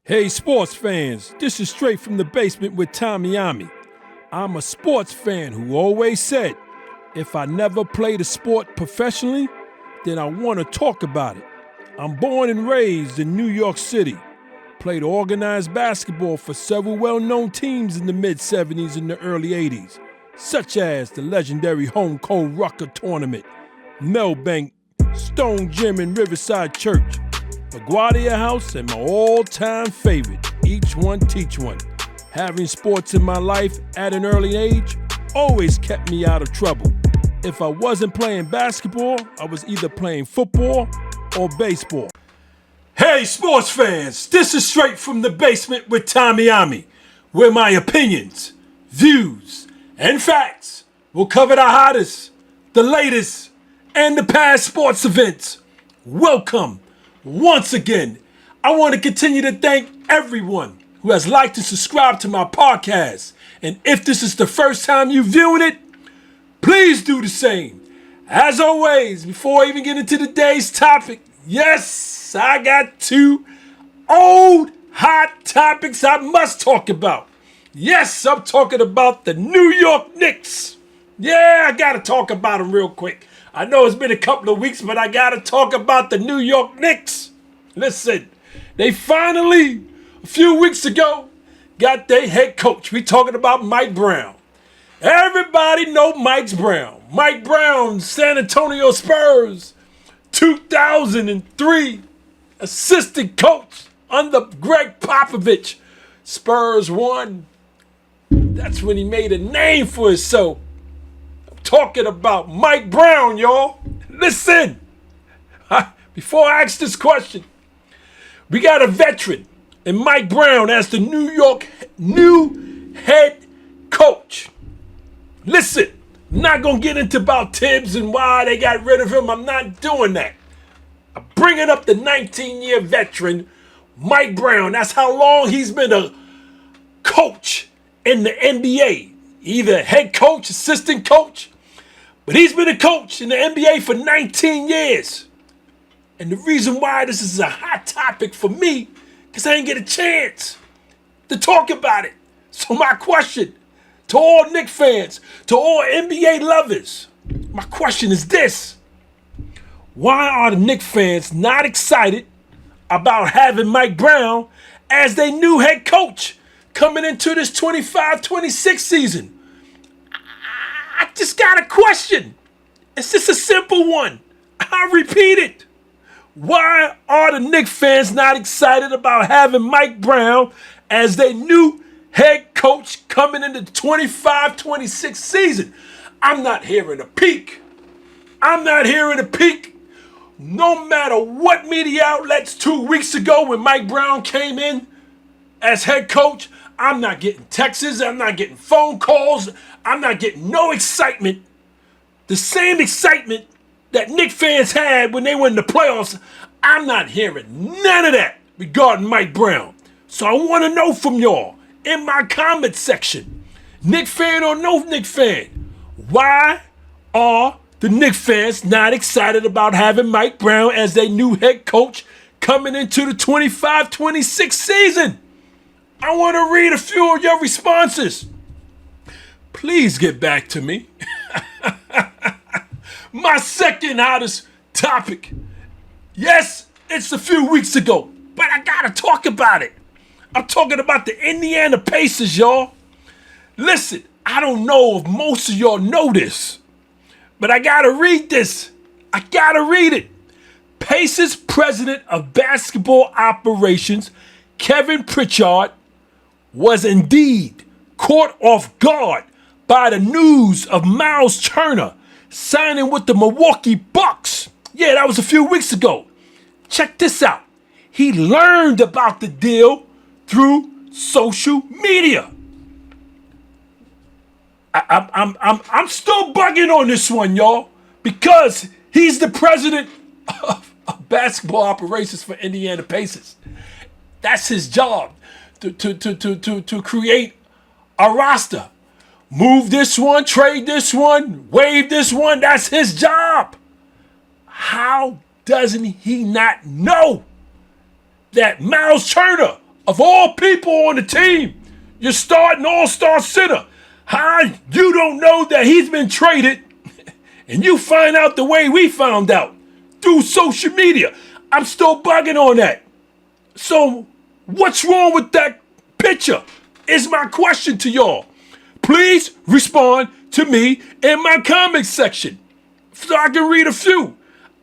Hey sports fans, this is Straight from the Basement with Tommy Ommy. I'm a sports fan who always said, if I never played a sport professionally, then I want to talk about it. I'm born and raised in New York City. Played organized basketball for several well-known teams in the mid-'70s and the early '80s, such as the legendary Home Cold Rucker Tournament, Melbank, Stone Gym and Riverside Church, LaGuardia House, and my all-time favorite, Each One Teach One. Having sports in my life at an early age always kept me out of trouble. If I wasn't playing basketball, I was either playing football or baseball. Hey sports fans, this is Straight from the Basement with Tommy Ommy, where my opinions, views, and facts will cover the hottest, the latest, and the past sports events. Welcome. Once again, I want to continue to thank everyone who has liked and subscribed to my podcast. And if this is the first time you're viewing it, please do the same. As always, before I even get into today's topic, yes, I got two old hot topics I must talk about. Yes, I'm talking about the New York Knicks. Yeah, I got to talk about them real quick. I know it's been a couple of weeks, but I got to talk about the New York Knicks. Listen, they finally, a few weeks ago, got their head coach. We talking about Mike Brown. Everybody know Mike Brown. Mike Brown, San Antonio Spurs, 2003 assistant coach under Greg Popovich. Spurs won. That's when he made a name for himself. Talking about Mike Brown, y'all. Listen, before I ask this question, we got a veteran and Mike Brown as the New York new head coach. Listen, I'm not going to get into about Tibbs and why they got rid of him. I'm not doing that. I'm bringing up the 19-year veteran, Mike Brown. That's how long he's been a coach in the NBA. Either head coach, assistant coach. But he's been a coach in the NBA for 19 years. And the reason why this is a hot topic for me, because I didn't get a chance to talk about it. So my question to all Knicks fans, to all NBA lovers, my question is this. Why are the Knicks fans not excited about having Mike Brown as their new head coach coming into this 25-26 season? I just got a question. It's just a simple one. I'll repeat it. Why are the Knicks fans not excited about having Mike Brown as their new head coach coming into the 25-26 season? I'm not hearing a peep. I'm not hearing a peep. No matter what media outlets 2 weeks ago when Mike Brown came in as head coach, I'm not getting texts. I'm not getting phone calls. I'm not getting no excitement. The same excitement that Knicks fans had when they were in the playoffs, I'm not hearing none of that regarding Mike Brown. So I want to know from y'all in my comment section, Knicks fan or no Knicks fan, why are the Knicks fans not excited about having Mike Brown as their new head coach coming into the 25-26 season? I want to read a few of your responses. Please get back to me. My second hottest topic. Yes, it's a few weeks ago, but I gotta talk about it. I'm talking about the Indiana Pacers, y'all. Listen, I don't know if most of y'all know this, but I gotta read this. I gotta read it. Pacers president of basketball operations, Kevin Pritchard, was indeed caught off guard by the news of Miles Turner signing with the Milwaukee Bucks. Yeah, that was a few weeks ago. Check this out. He learned about the deal through social media. I'm still bugging on this one, y'all, because he's the president of basketball operations for Indiana Pacers. That's his job, to create a roster. Move this one, trade this one, waive this one. That's his job. How doesn't he not know that Miles Turner of all people on the team, your starting all-star center. How you don't know that he's been traded, and you find out the way we found out, through social media. I'm still bugging on that. So what's wrong with that picture is my question to y'all. Please respond to me in my comment section so I can read a few.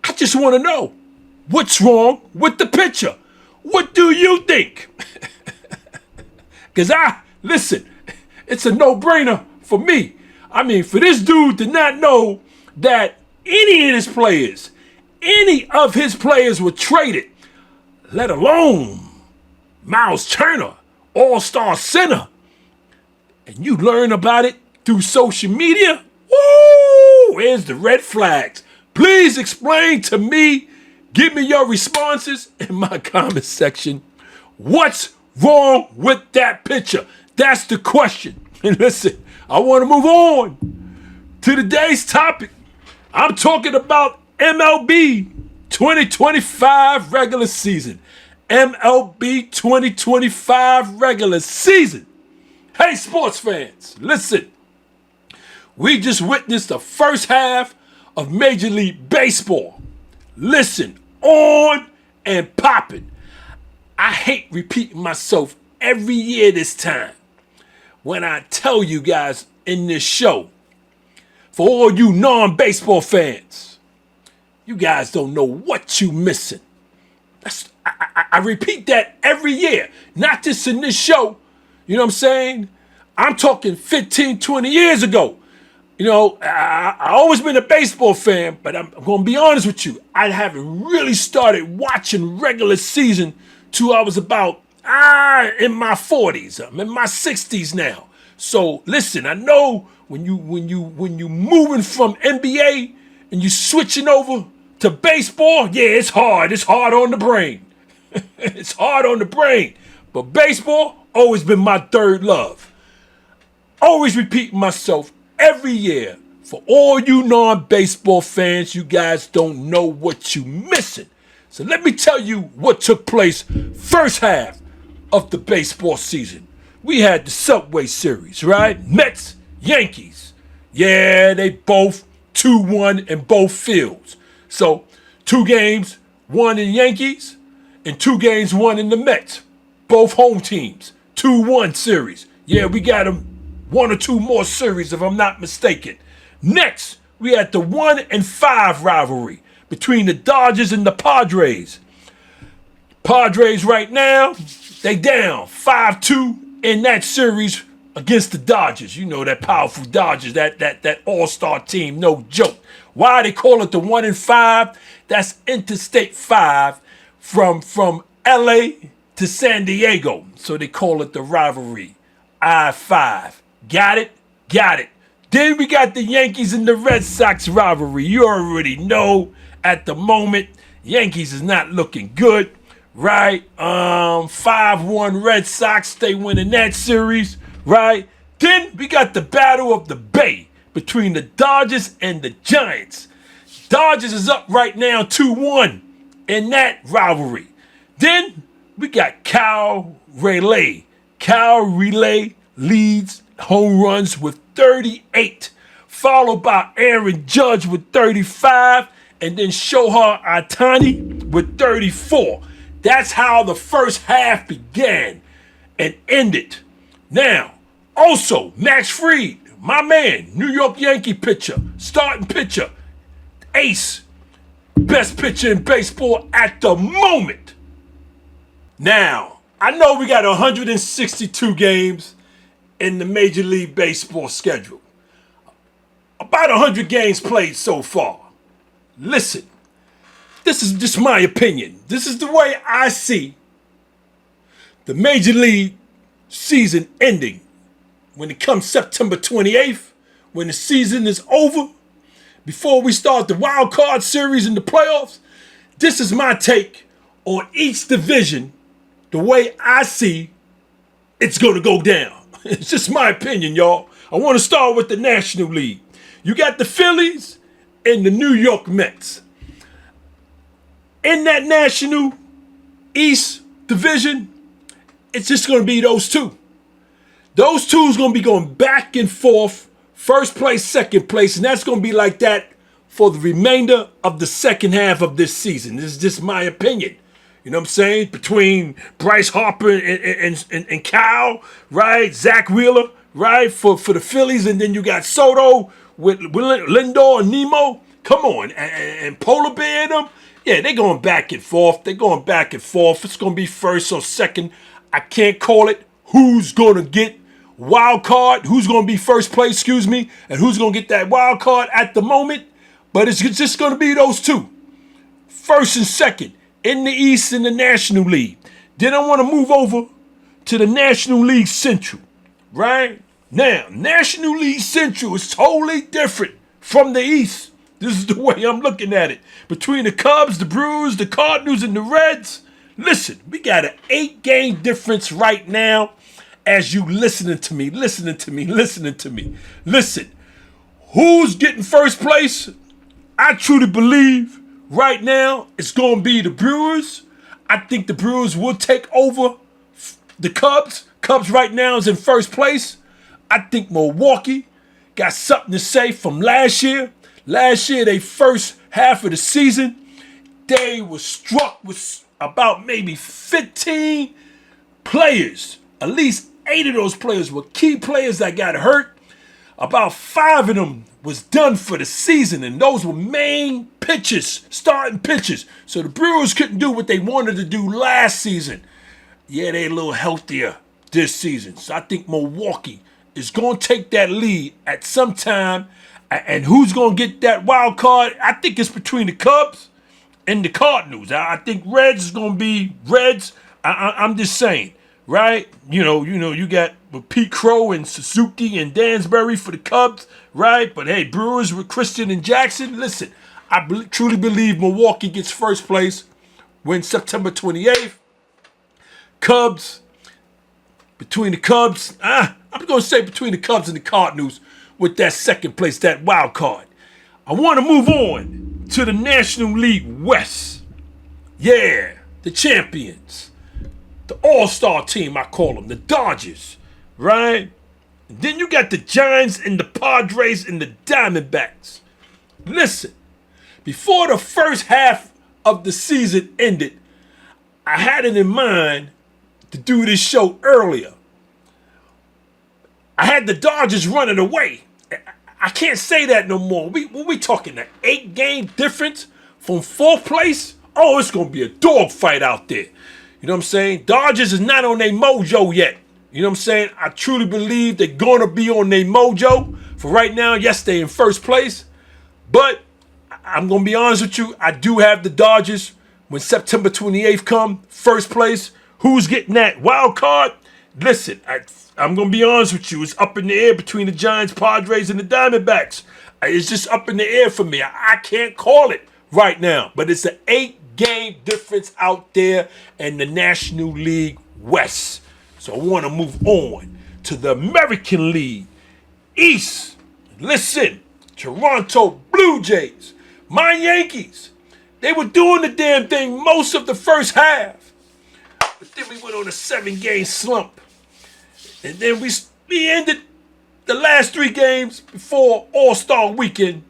I just want to know what's wrong with the picture. What do you think? Because listen, it's a no-brainer for me. I mean, for this dude to not know that any of his players were traded, let alone Miles Turner, all-star center, and you learn about it through social media, woo, where's the red flags? Please explain to me, give me your responses in my comment section. What's wrong with that picture? That's the question. And listen, I want to move on to today's topic. I'm talking about MLB 2025 regular season. MLB 2025 regular season. Hey, sports fans, listen. We just witnessed the first half of Major League Baseball. Listen, on and popping. I hate repeating myself every year this time when I tell you guys in this show, for all you non-baseball fans, you guys don't know what you missing. I repeat that every year, not just in this show. You know what I'm saying? I'm talking 15, 20 years ago. You know, I always been a baseball fan, but I'm going to be honest with you. I haven't really started watching regular season till I was about in my 40s. I'm in my 60s now. So listen, I know when you moving from NBA and you switching over to baseball, yeah, it's hard. It's hard on the brain. It's hard on the brain. But baseball always been my third love. Always repeating myself every year. For all you non-baseball fans, you guys don't know what you missing. So let me tell you what took place first half of the baseball season. We had the Subway Series, right? Mets, Yankees. Yeah, they both 2-1 in both fields. So 2 games, 1 in Yankees, and 2 games, 1 in the Mets. Both home teams, 2-1 series. Yeah, we got them 1 or 2 more series if I'm not mistaken. Next, we had the 1-5 rivalry between the Dodgers and the Padres. Padres right now, they down 5-2 in that series against the Dodgers. You know that powerful Dodgers, that all-star team, no joke. Why they call it the 1-5? That's Interstate 5 from LA to San Diego. So they call it the rivalry, I-5. Got it? Got it. Then we got the Yankees and the Red Sox rivalry. You already know at the moment, Yankees is not looking good, right? 5-1 Red Sox, they winning that series, right? Then we got the Battle of the Bay between the Dodgers and the Giants. Dodgers is up right now 2-1 in that rivalry. Then we got Cal Raleigh. Cal Raleigh leads home runs with 38, followed by Aaron Judge with 35, and then Shohei Ohtani with 34. That's how the first half began and ended. Now, also, Max Fried, my man, New York Yankee pitcher, starting pitcher, ace, best pitcher in baseball at the moment. Now, I know we got 162 games in the Major League Baseball schedule. About 100 games played so far. Listen, this is just my opinion. This is the way I see the Major League season ending. When it comes September 28th, when the season is over, before we start the wild card series in the playoffs, this is my take on each division, the way I see it's going to go down. It's just my opinion, y'all. I want to start with the National League. You got the Phillies and the New York Mets. In that National East division, it's just going to be those two. Those two is going to be going back and forth, first place, second place, and that's going to be like that for the remainder of the second half of this season. This is just my opinion. You know what I'm saying? Between Bryce Harper and Kyle, right? Zach Wheeler, right? For the Phillies, and then you got Soto with Lindor and Nemo. Come on, and Polar Bear and them. Yeah, they're going back and forth. They're going back and forth. It's going to be first or second. I can't call it. Who's going to get wild card? Who's going to be first place, excuse me, and who's going to get that wild card at the moment? But it's just going to be those two. First and second in the East in the National League. Then I want to move over to the National League Central, right? Now, National League Central is totally different from the East. This is the way I'm looking at it. Between the Cubs, the Brewers, the Cardinals, and the Reds, listen, we got an 8-game difference right now as you listening to me. Listen, who's getting first place? I truly believe right now it's going to be the Brewers. I think the Brewers will take over the Cubs. Cubs right now is in first place. I think Milwaukee got something to say from last year. Last year, they first half of the season, they were struck with about maybe 15 players. At least 8 of those players were key players that got hurt. About 5 of them was done for the season, and those were main pitchers, starting pitchers. So the Brewers couldn't do what they wanted to do last season. Yeah, they're a little healthier this season. So I think Milwaukee is going to take that lead at some time. And who's going to get that wild card? I think it's between the Cubs and the Cardinals. I think Reds is going to be Reds. I'm just saying, right? You know, you got with Pete Crow and Suzuki and Dansbury for the Cubs, right? But hey, Brewers with Christian and Jackson. Listen, I truly believe Milwaukee gets first place when September 28th. Cubs, between the Cubs, I'm going to say between the Cubs and the Cardinals with that second place, that wild card. I want to move on to the National League West. Yeah, the champions. The all-star team, I call them. The Dodgers, right? And then you got the Giants and the Padres and the Diamondbacks. Listen, before the first half of the season ended, I had it in mind to do this show earlier. I had the Dodgers running away. I can't say that no more. We talking an 8-game difference from 4th place? Oh, it's going to be a dogfight out there. You know what I'm saying? Dodgers is not on their mojo yet. You know what I'm saying? I truly believe they're going to be on their mojo. For right now, yes, they're in first place. But I'm going to be honest with you. I do have the Dodgers when September 28th come, first place. Who's getting that wild card? Listen, I'm going to be honest with you. It's up in the air between the Giants, Padres, and the Diamondbacks. It's just up in the air for me. I can't call it right now. But it's an 8-game difference out there in the National League West. So I want to move on to the American League East. Listen, Toronto Blue Jays, my Yankees, they were doing the damn thing most of the first half. But then we went on a 7-game slump. And then we ended the last 3 games before All-Star Weekend,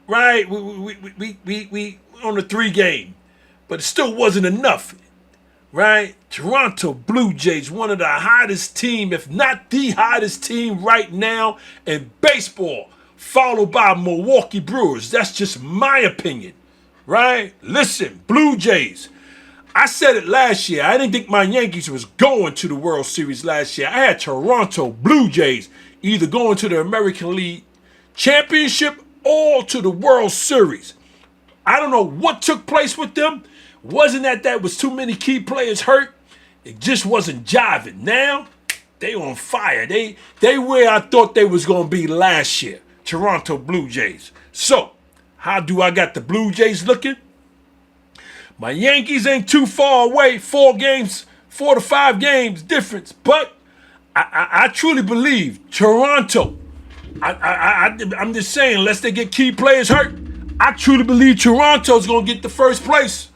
right? We on a 3-game, but it still wasn't enough, right? Toronto Blue Jays, one of the hottest team, if not the hottest team right now in baseball, followed by Milwaukee Brewers. That's just my opinion, right? Listen, Blue Jays. I said it last year. I didn't think my Yankees was going to the World Series last year. I had Toronto Blue Jays either going to the American League Championship or to the World Series. I don't know what took place with them. Wasn't that was too many key players hurt. It just wasn't jiving. Now, they on fire. They where I thought they was going to be last year. Toronto Blue Jays. So, how do I got the Blue Jays looking? My Yankees ain't too far away, 4 to 5 games difference. But I truly believe Toronto. I'm just saying, unless they get key players hurt, I truly believe Toronto's going to get the first place.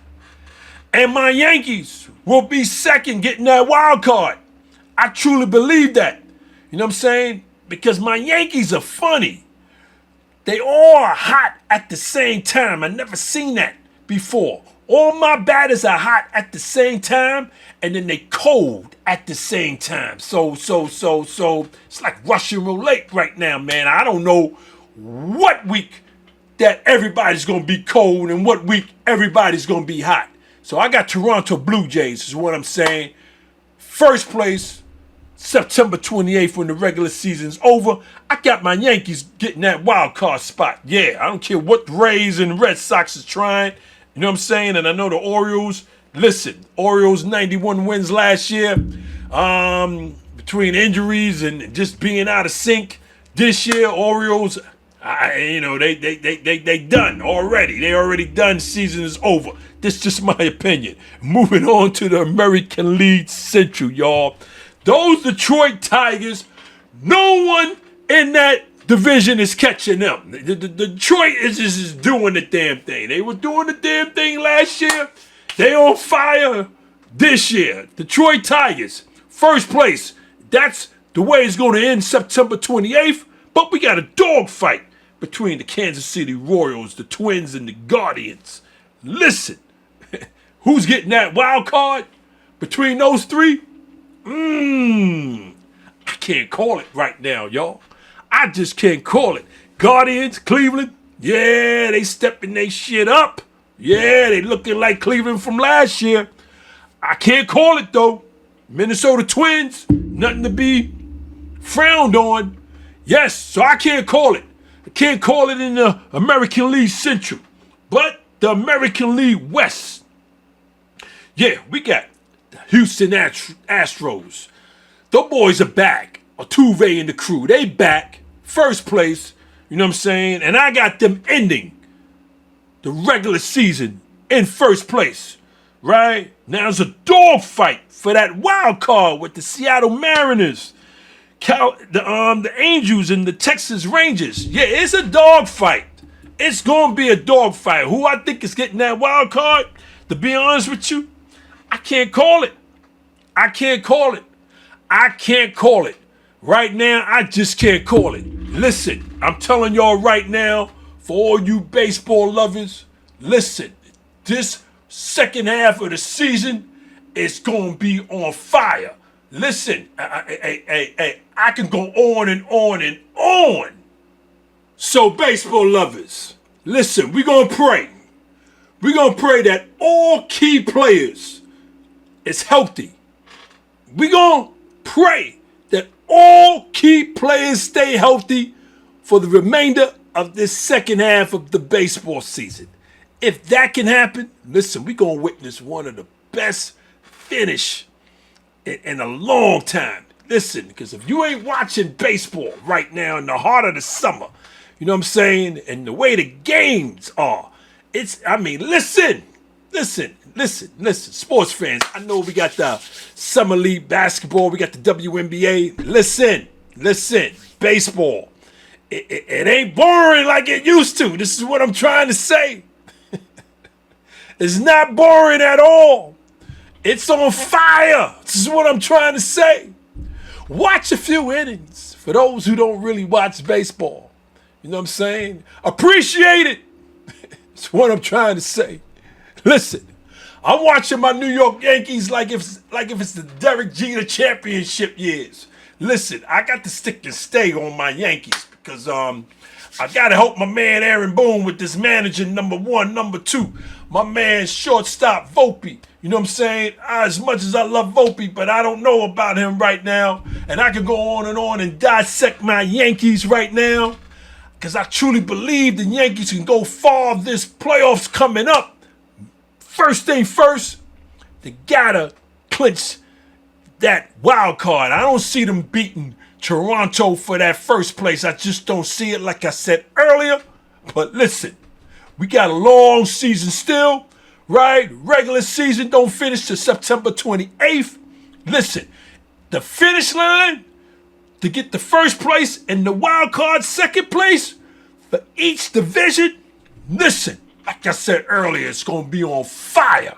And my Yankees will be second, getting that wild card. I truly believe that. You know what I'm saying? Because my Yankees are funny. They all are hot at the same time. I never seen that before. All my batters are hot at the same time, and then they cold at the same time. So it's like Russian roulette right now, man. I don't know what week that everybody's gonna be cold and what week everybody's gonna be hot. So I got Toronto Blue Jays, is what I'm saying. First place, September 28th when the regular season's over. I got my Yankees getting that wild card spot. Yeah, I don't care what the Rays and the Red Sox is trying. You know what I'm saying? And I know the Orioles. Listen, Orioles 91 wins last year. Between injuries and just being out of sync, this year Orioles, they done already. They already done. Season is over. This is just my opinion. Moving on to the American League Central, y'all. Those Detroit Tigers, no one in that division is catching them. The Detroit is just doing the damn thing. They were doing the damn thing last year. They on fire this year. Detroit Tigers, first place. That's the way it's going to end September 28th. But we got a dogfight between the Kansas City Royals, the Twins, and the Guardians. Listen, who's getting that wild card between those three? I can't call it right now, y'all. I just can't call it. Guardians, Cleveland, yeah, they stepping their shit up. Yeah, they looking like Cleveland from last year. I can't call it, though. Minnesota Twins, nothing to be frowned on. Yes, so I can't call it. I can't call it in the American League Central. But the American League West, yeah, we got the Houston Astros. The boys are back. Altuve and the crew, they back. First place, you know what I'm saying? And I got them ending the regular season in first place, right? Now it's a dogfight for that wild card with the Seattle Mariners, the Angels, and the Texas Rangers. Yeah, it's a dogfight. It's going to be a dogfight. Who I think is getting that wild card, to be honest with you, I can't call it. I can't call it. I can't call it. Right now, I just can't call it. Listen, I'm telling y'all right now, for all you baseball lovers, listen, this second half of the season is going to be on fire. Listen, I can go on and on and on. So, baseball lovers, listen, we're going to pray. We're going to pray that all key players is healthy. We're going to pray that all key players stay healthy for the remainder of this second half of the baseball season. If that can happen, listen, we're going to witness one of the best finish in a long time. Listen, because if you ain't watching baseball right now in the heart of the summer, you know what I'm saying, and the way the games are, listen, sports fans, I know we got the Summer League basketball, we got the WNBA. Listen, baseball, it ain't boring like it used to. This is what I'm trying to say. It's not boring at all. It's on fire. This is what I'm trying to say. Watch a few innings for those who don't really watch baseball. You know what I'm saying? Appreciate it. That's what I'm trying to say. Listen, I'm watching my New York Yankees like if it's the Derek Jeter championship years. Listen, I got to stick and stay on my Yankees because I got to help my man Aaron Boone with this manager number one, number two. My man shortstop Volpe. You know what I'm saying? As much as I love Volpe, but I don't know about him right now. And I can go on and dissect my Yankees right now because I truly believe the Yankees can go far this playoffs coming up. First thing first, they gotta clinch that wild card. I don't see them beating Toronto for that first place. I just don't see it, like I said earlier. But listen, we got a long season still, right? Regular season don't finish till September 28th. Listen, the finish line to get the first place and the wild card second place for each division, listen, like I said earlier, it's going to be on fire.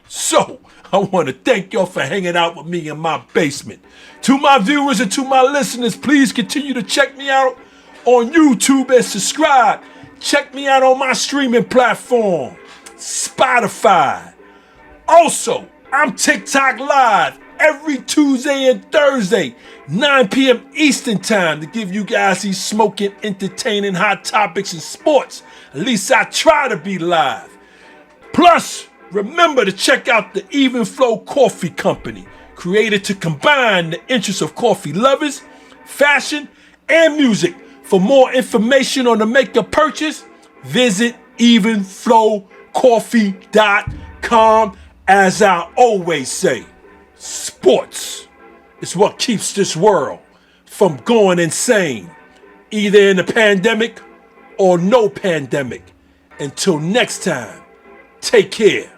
So, I want to thank y'all for hanging out with me in my basement. To my viewers and to my listeners, please continue to check me out on YouTube and subscribe. Check me out on my streaming platform, Spotify. Also, I'm TikTok Live every Tuesday and Thursday, 9 p.m. Eastern Time, to give you guys these smoking, entertaining, hot topics and sports. At least I try to be live. Plus, remember to check out the Even Flow Coffee Company, created to combine the interests of coffee lovers, fashion, and music. For more information on the make a purchase, visit evenflowcoffee.com. As I always say, sports is what keeps this world from going insane, either in a pandemic or no pandemic. Until next time, take care.